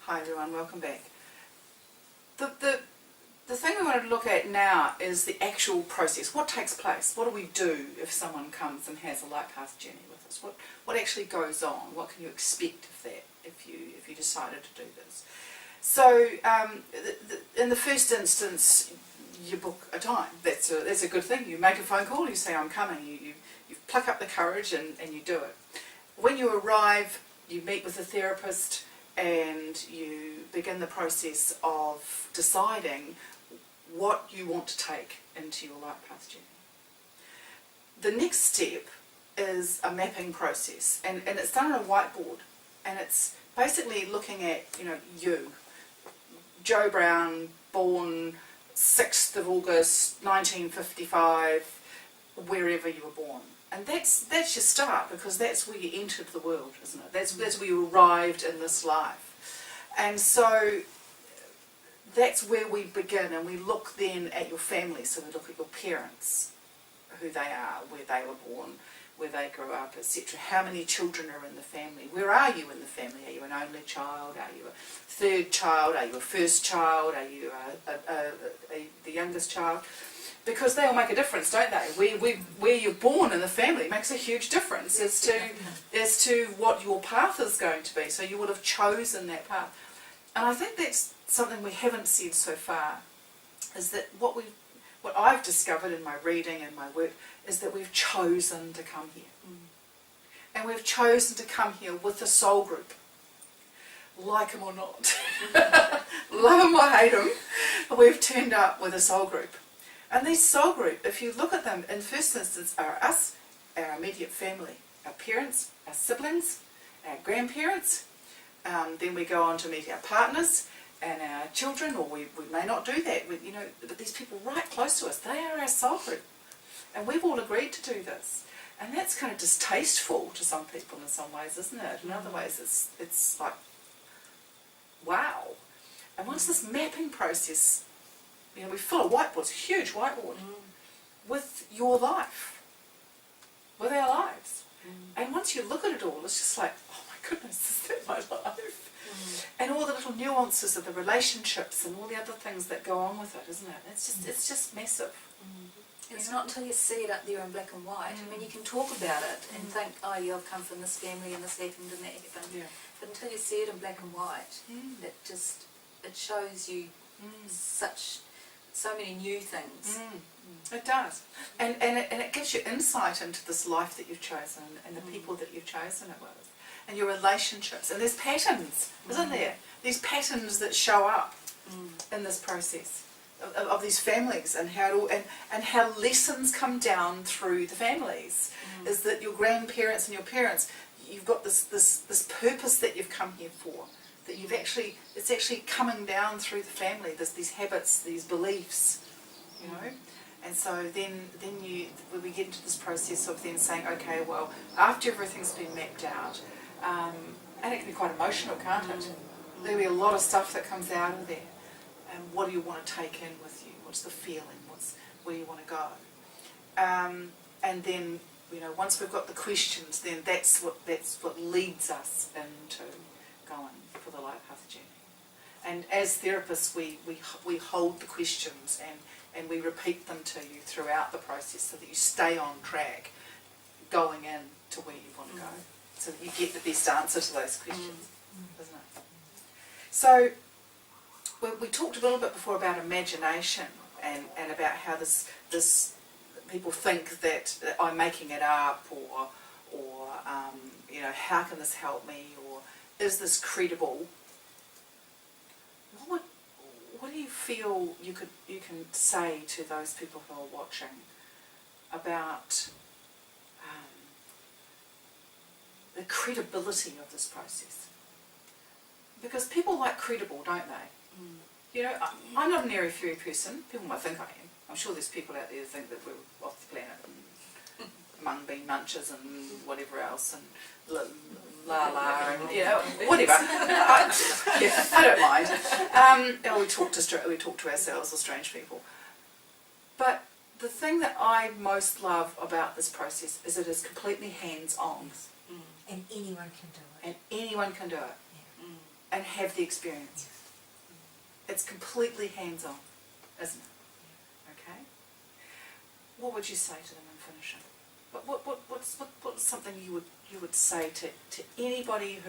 Hi everyone, welcome back. The thing we want to look at now is the actual process. What takes place? What do we do if someone comes and has a LightPath journey with us? What actually goes on? What can you expect of that if you decided to do this? So in the first instance, you book a time. That's a good thing. You make a phone call, you say I'm coming, you pluck up the courage and you do it. When you arrive, you meet with a therapist and you begin the process of deciding what you want to take into your LightPath journey. The next step is a mapping process, and it's done on a whiteboard, and it's basically looking at, you, Joe Brown, born 6th of August 1955, wherever you were born. And that's your start, because that's where you entered the world, isn't it? That's where you arrived in this life. And so that's where we begin, and we look then at your family. So we look at your parents, who they are, where they were born, where they grew up, etc. How many children are in the family? Where are you in the family? Are you an only child? Are you a third child? Are you a first child? Are you the youngest child? Because they all make a difference, don't they? Where you're born in the family makes a huge difference as to what your path is going to be. So you would have chosen that path. And I think that's something we haven't said so far, is that what I've discovered in my reading and my work is that we've chosen to come here. And we've chosen to come here with a soul group. Like them or not. Love them or hate them, we've turned up with a soul group. And these soul group, if you look at them, in first instance are us, our immediate family, our parents, our siblings, our grandparents. Then we go on to meet our partners and our children, or we may not do that. But these people right close to us, they are our soul group. And we've all agreed to do this. And that's kind of distasteful to some people in some ways, isn't it? In other ways, it's like, wow. And once this mapping process, we fill a whiteboard, it's a huge whiteboard, with your life, with our lives. And once you look at it all, it's just like, oh my goodness, is that my life? And all the little nuances of the relationships and all the other things that go on with it, isn't it? It's just massive. It's not until you see it up there in black and white. I mean, you can talk about it and think, oh yeah, I've come from this family and this happened and that happened. Yeah. But until you see it in black and white, it shows you so many new things. It does. And it gives you insight into this life that you've chosen and the people that you've chosen it with. And your relationships. And there's patterns, isn't there? These patterns that show up in this process of these families, and how lessons come down through the families. Is that your grandparents and your parents, you've got this purpose that you've come here for. That it's actually coming down through the family. There's these habits, these beliefs, And so then we get into this process of then saying, okay, well, after everything's been mapped out, and it can be quite emotional, can't it? There'll be a lot of stuff that comes out of there. And what do you want to take in with you? What's the feeling? Where you want to go? And then, once we've got the questions, then that's what leads us into going for the LightPath journey. And as therapists, we hold the questions and we repeat them to you throughout the process so that you stay on track going in to where you want to go. So that you get the best answer to those questions, isn't it? So we talked a little bit before about imagination and about how this people think that I'm making it up or how can this help me, or is this credible? What do you feel you can say to those people who are watching about the credibility of this process? Because people like credible, don't they? I'm not an airy-fairy person. People might think I am. I'm sure there's people out there who think that we're off the planet and mung bean munchers and whatever else and la and whatever. I don't mind. We talk to ourselves or strange people. But the thing that I most love about this process is it is completely hands-on. And anyone can do it. And anyone can do it. Yeah. and have the experience. It's completely hands-on, isn't it? Okay. What would you say to them in finishing? What's something you would say to anybody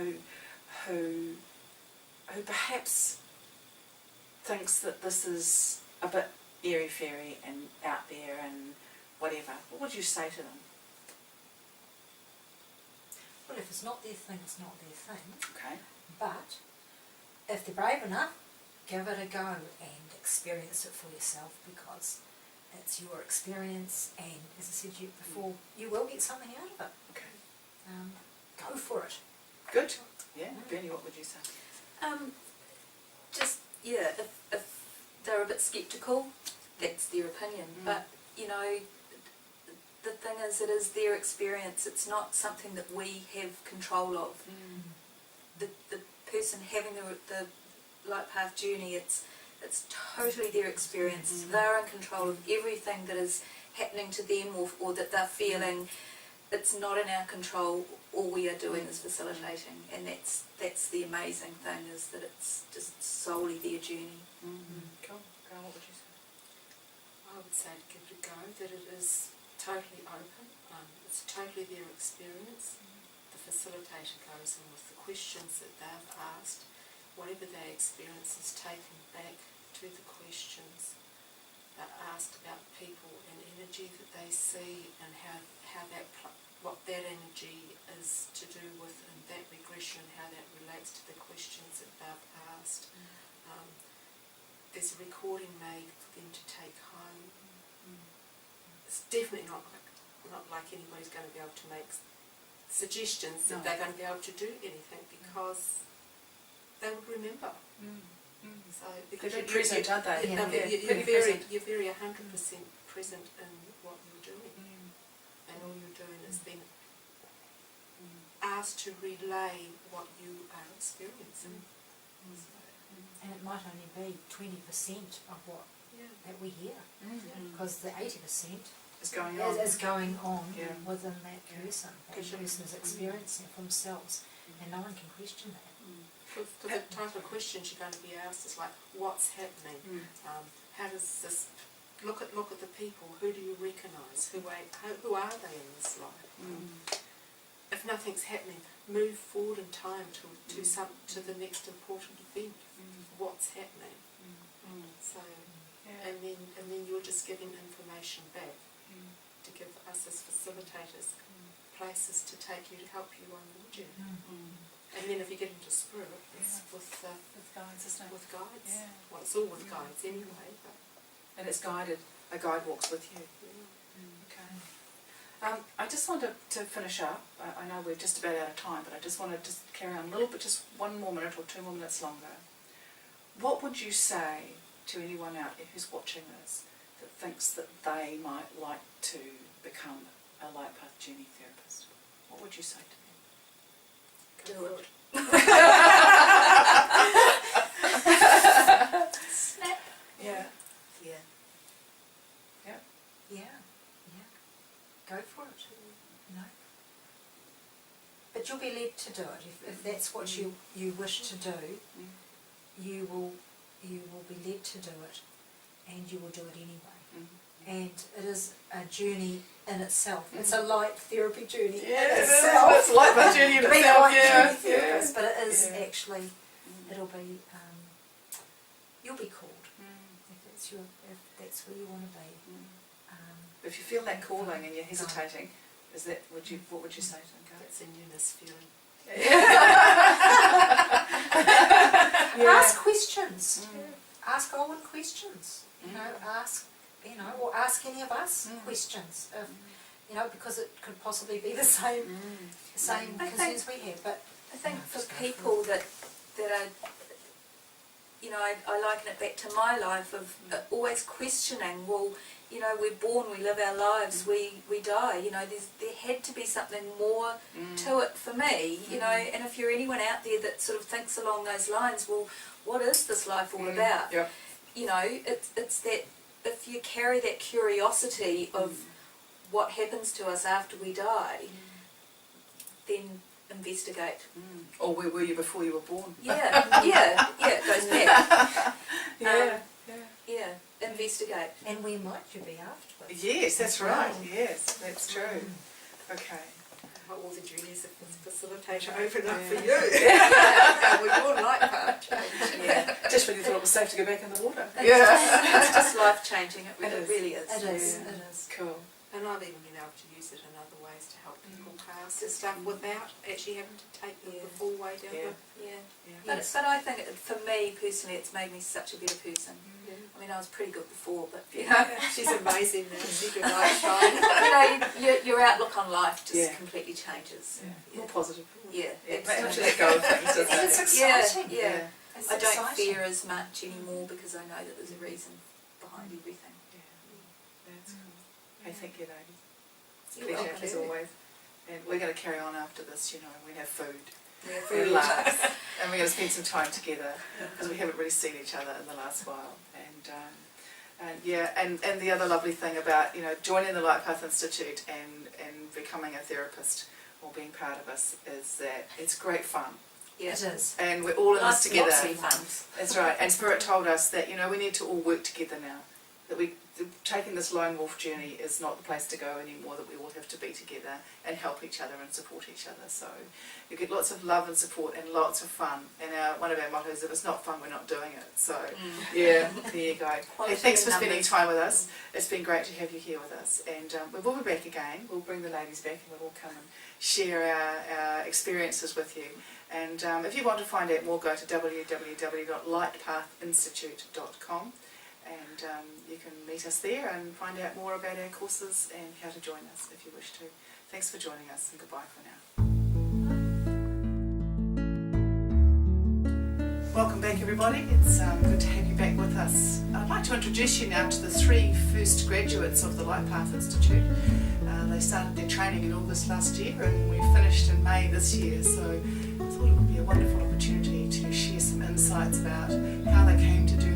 who perhaps thinks that this is a bit airy-fairy and out there and whatever? What would you say to them? Well, if it's not their thing, it's not their thing. Okay. But if they're brave enough, give it a go and experience it for yourself, because it's your experience, and as I said to you before, you will get something out of it. Okay. Go for it. Good. Yeah. Bernie, what would you say? If they're a bit sceptical, that's their opinion. But, you know, the thing is, it is their experience. It's not something that we have control of. The person having the LightPath journey, it's totally their experience. They're in control of everything that is happening to them or that they're feeling. It's not in our control. All we are doing is facilitating, and that's the amazing thing, is that it's just solely their journey. Cool. Carl, what would you say? I would say to give it a go, that it is totally open, it's totally their experience. The facilitator goes in with the questions that they've asked. Whatever their experience is taken back to the questions. They're asked about people and energy that they see, and what that energy is to do with, and that regression, how that relates to the questions that they've asked. There's a recording made for them to take home. It's definitely not like anybody's going to be able to make suggestions that they're going to be able to do anything, because they would remember. So because They're present, aren't they? You're very 100% present in what you're doing, and all you're doing is being asked to relay what you are experiencing. And it might only be 20% of what that we hear, because the 80% It's going on. is going on Yeah. within that person. That person is experiencing it for themselves, and no one can question that. The type of questions you're going to be asked is like, what's happening? How does this look at the people? Who do you recognise? Who are they in this life? If nothing's happening, move forward in time to the next important event. What's happening? So, and then you're just giving information back to give us as facilitators places to take you, to help you on your journey. And then if you get into spirit, it's with guides, isn't it? with guides. Yeah. Well, it's all with guides anyway. But And it's guided. A guide walks with you. Okay. I just wanted to finish up. I know we're just about out of time, but I just want to just carry on a little bit, just 1 more minute or 2 more minutes longer. What would you say to anyone out there who's watching this that thinks that they might like to become a LightPath journey therapist? What would you say to them? Do it. Snap. Yeah. Go for it. You know. But you'll be led to do it. If that's what you wish to do, you will be led to do it, and you will do it anyway. And it is a journey in itself. It's a light therapy journey in itself. It's like my journey in itself. Therapist, but it is actually. It'll be. You'll be called if that's where you want to be. If you feel that calling and you're hesitating, what would you say to them? that's a newness feeling. Ask questions. Ask Olwynne questions. Or ask any of us questions. Because it could possibly be the same concerns we have. But I think for people that are, I liken it back to my life of always questioning. Well, we're born, we live our lives, we die. There had to be something more to it for me. And if you're anyone out there that sort of thinks along those lines, well, what is this life all about? Yep. It's that if you carry that curiosity of what happens to us after we die, then investigate. Or where were you before you were born? Yeah, it goes back. Yeah. Investigate. And where might you be afterwards? Yes, that's right. Yes, that's true. Okay. All the duties of the facilitator open up for you. Well, your light path changed. Yeah. Just when you thought it was safe to go back in the water. It's just life changing. It is. really is. It is, Yeah. it is. Cool. And I've even been able to use it in other ways to help people pass stuff without actually having to take the full way down Yeah. But I think for me personally, it's made me such a better person. I mean, I was pretty good before, but She's amazing now. She can light shine. your outlook on life just completely changes. More positive. Yeah, Makes absolutely. you let go of things, doesn't And it's it? exciting. Yeah. It's I don't exciting. fear as much anymore because I know that there's a reason behind everything. That's cool. Hey, thank you, ladies. It's a You're pleasure, welcome. as always. And we're going to carry on after this, you know, we have food. Yeah, We laughs, and we're going to spend some time together because we haven't really seen each other in the last while. And the other lovely thing about joining the LightPath Institute and becoming a therapist or being part of us is that it's great fun. Yeah. It is. And we're all in this together. Lots of fun. That's right. And Spirit told us that we need to all work together now. That taking this lone wolf journey is not the place to go anymore, that we all have to be together and help each other and support each other. So you get lots of love and support and lots of fun. And one of our mottos is, if it's not fun, we're not doing it. So there you go. Hey, thanks for spending time with us. It's been great to have you here with us. And we will be back again. We'll bring the ladies back and we'll all come and share our experiences with you. And if you want to find out more, go to www.lightpathinstitute.com. And you can meet us there and find out more about our courses and how to join us if you wish to. Thanks for joining us and goodbye for now. Welcome back everybody, it's good to have you back with us. I'd like to introduce you now to the 3 first graduates of the LightPath Institute. They started their training in August last year and we finished in May this year, so I thought it would be a wonderful opportunity to share some insights about how they came to do